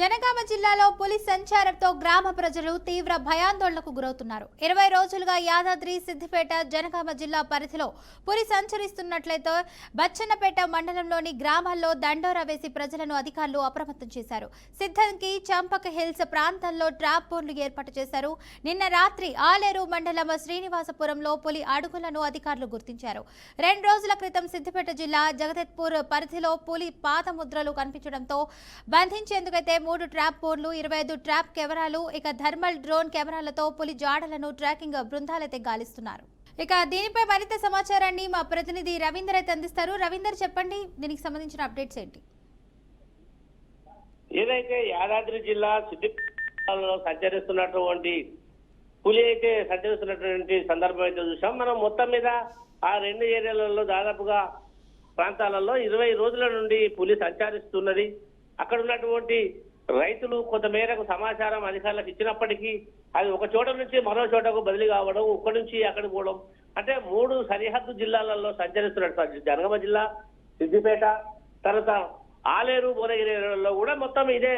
జనగామ జిల్లాలో పులి సంచారంతో గ్రామ ప్రజలు తీవ్ర భయాందోళనకు గురవుతున్నారు. 20 రోజులుగా యాదాద్రి, సిద్దిపేట, జనగామ జిల్లా పరిధిలో పులి సంచరిస్తున్నట్లయితే బచ్చన్నపేట మండలంలోని గ్రామాల్లో దండోరా వేసి ప్రజలను అధికారులు అప్రమత్తం చేశారు. సిద్ధంకి, చంపక హిల్స్ ప్రాంతాల్లో ట్రాప్ బోర్డులు ఏర్పాటు చేశారు. నిన్న రాత్రి ఆలేరు మండలం శ్రీనివాసపురంలో పులి అడుగులను అధికారులు గుర్తించారు. 2 రోజుల క్రితం సిద్దిపేట జిల్లా జగదేత్పూర్ పరిధిలో పులి పాదముద్రలు కనిపించడంతో బంధించేందుకైతే 3 ట్రాప్ బోర్డులు, 25 ట్రాప్ కెమెరాలు, ఇక థర్మల్ డ్రోన్ కెమెరాలతో పులి జాడలను ట్రాకింగ్ బృందాలైతే గాలిస్తున్నారు. ఇక దీనిపై మరింత సమాచారాన్ని మా ప్రతినిధి రవీందర్ అయితే అందిస్తారు. రవీందర్, చెప్పండి, దీనికి సంబంధించిన అప్డేట్స్ ఏంటి? ఏదైతే యాదాద్రి జిల్లా సిద్దిపేటలో సంచరిస్తున్నటువంటి పులి అయితే సంచరిస్తున్నటువంటి సందర్భం అయితే చూసాం. మనం మొత్తం మీద ఆ 2 ఏరియాలలో దాదాపుగా ప్రాంతాలలో 20 రోజుల నుండి పులి సంచరిస్తున్నది. అక్కడ ఉన్నటువంటి రైతులు కొంత మేరకు సమాచారం అధికారులకు ఇచ్చినప్పటికీ అది ఒక చోట నుంచి మరో చోటకు బదిలీ కావడం, ఒక్కడి నుంచి అక్కడికి పోవడం, అంటే 3 సరిహద్దు జిల్లాలలో సంచరిస్తున్నట్టు జనగామ జిల్లా, సిద్దిపేట, తర్వాత ఆలేరు, భువనగిరిలో కూడా మొత్తం ఇదే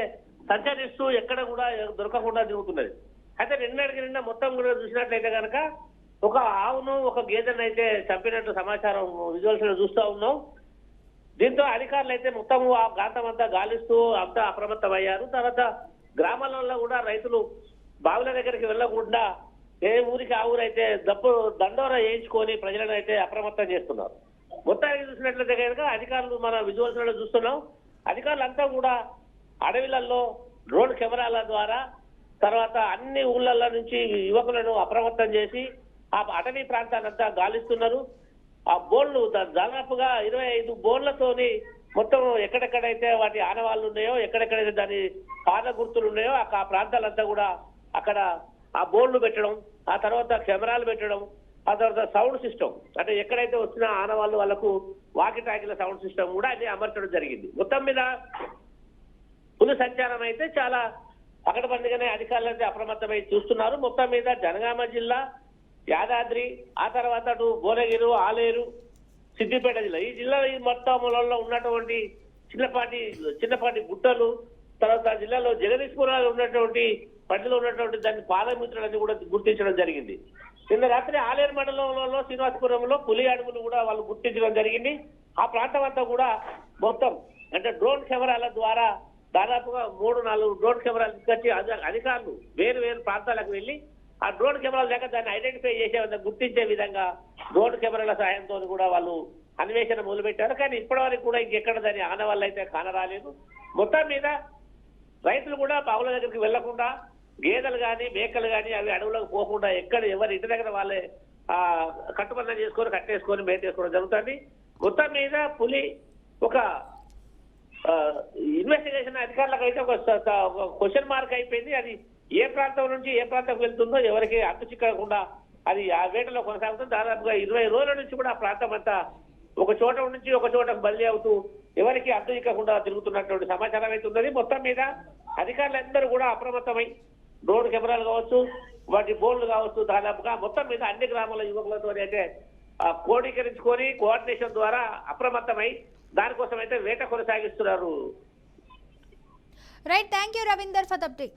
సంచరిస్తూ ఎక్కడ కూడా దొరకకుండా తిరుగుతున్నది. అయితే నిన్న మొత్తం కూడా చూసినట్లయితే కనుక ఒక ఆవును, ఒక గేదెను అయితే చంపినట్టు సమాచారం విజువల్స్ లో చూస్తూ ఉన్నాం. దీంతో అధికారులు అయితే మొత్తం ఆ ప్రాంతం అంతా గాలిస్తూ అంతా అప్రమత్తమయ్యారు. తర్వాత గ్రామాలలో కూడా రైతులు బావుల దగ్గరికి వెళ్లకుండా ఏ ఊరికి ఆ ఊరైతే దండోరా వేయించుకొని ప్రజలను అయితే అప్రమత్తం చేస్తున్నారు. మొత్తానికి చూసినట్లయితే కనుక అధికారులు మన విజువల్స్ లో చూస్తున్నాం. అధికారులంతా కూడా అడవిలలో డ్రోన్ కెమెరాల ద్వారా తర్వాత అన్ని ఊళ్ళల్లో నుంచి యువకులను అప్రమత్తం చేసి ఆ అటవీ ప్రాంతాలంతా గాలిస్తున్నారు. ఆ బోన్లు దాదాపుగా 25 బోన్లతోని మొత్తం ఎక్కడెక్కడైతే వాటి ఆనవాళ్లు ఉన్నాయో, ఎక్కడెక్కడైతే దాని పాద గుర్తులు ఉన్నాయో ఆ ప్రాంతాలంతా కూడా అక్కడ ఆ బోన్లు పెట్టడం, ఆ తర్వాత కెమెరాలు పెట్టడం, ఆ తర్వాత సౌండ్ సిస్టమ్, అంటే ఎక్కడైతే వచ్చిన ఆనవాళ్ళు వాళ్ళకు వాకి టాకీల సౌండ్ సిస్టమ్ కూడా అది అమర్చడం జరిగింది. మొత్తం మీద పులి సంచారం అయితే చాలా పకడ్బందీగానే అధికారులు అయితే అప్రమత్తమై చూస్తున్నారు. మొత్తం మీద జనగామ జిల్లా, యాదాద్రి, ఆ తర్వాత అటు భువనగిరి, ఆలేరు, సిద్దిపేట జిల్లా, ఈ జిల్లా ఈ మొత్తంలో ఉన్నటువంటి చిన్నపాటి గుట్టలు, తర్వాత జిల్లాలో జగదీశ్పురాలు ఉన్నటువంటి పరిధిలో ఉన్నటువంటి దాని పాదమిత్రులన్నీ కూడా గుర్తించడం జరిగింది. నిన్న రాత్రి ఆలేరు మండలంలో శ్రీనివాసపురంలో పులి అడుగులు కూడా వాళ్ళు గుర్తించడం జరిగింది. ఆ ప్రాంతం అంతా కూడా మొత్తం అంటే డ్రోన్ కెమెరాల ద్వారా దాదాపుగా 3-4 డ్రోన్ కెమెరాలు తీసుకొచ్చి అధికారులు వేరు ప్రాంతాలకు వెళ్లి ఆ డ్రోన్ కెమెరాలు లేక దాన్ని ఐడెంటిఫై చేసే గుర్తించే విధంగా డ్రోన్ కెమెరాల సహాయంతో కూడా వాళ్ళు అన్వేషణ మొదలుపెట్టారు. కానీ ఇప్పటివరకు కూడా ఇంకెక్కడ దాని ఆనవాళ్ళు అయితే కానరాలేదు. మొత్తం మీద రైతులు కూడా బావుల దగ్గరికి వెళ్లకుండా, గేదెలు కానీ మేకలు కానీ అవి అడవులకు పోకుండా ఎక్కడ ఎవరి ఇంటి దగ్గర వాళ్ళే కట్టుబంధం చేసుకొని కట్టేసుకొని మేతేసుకోవడం జరుగుతుంది. మొత్తం మీద పులి ఒక ఇన్వెస్టిగేషన్ అధికారులకు అయితే ఒక క్వశ్చన్ మార్క్ అయిపోయింది. అది ఏ ప్రాంతం నుంచి ఏ ప్రాంతం వెళ్తుందో ఎవరికి అంతు చిక్కకుండా అది ఆ వేటలో కొనసాగుతుంది. దాదాపుగా 20 రోజుల నుంచి కూడా ఆ ప్రాంతం అంతా ఒక చోట నుంచి ఒక చోటకు బదిలీ అవుతూ ఎవరికి అంతు చిక్కకుండా తిరుగుతున్నటువంటి సమాచారం అయితే ఉన్నది. మొత్తం మీద అధికారులందరూ కూడా అప్రమత్తమై డ్రోన్ కెమెరాలు కావచ్చు, వాటి బోర్డులు కావచ్చు, దాదాపుగా మొత్తం మీద అన్ని గ్రామాల యువకులతో అయితే కోడీకరించుకొని కోఆర్డినేషన్ ద్వారా అప్రమత్తమై దానికోసం అయితే వేట కొనసాగిస్తున్నారు. Right, thank you Ravinder for the update.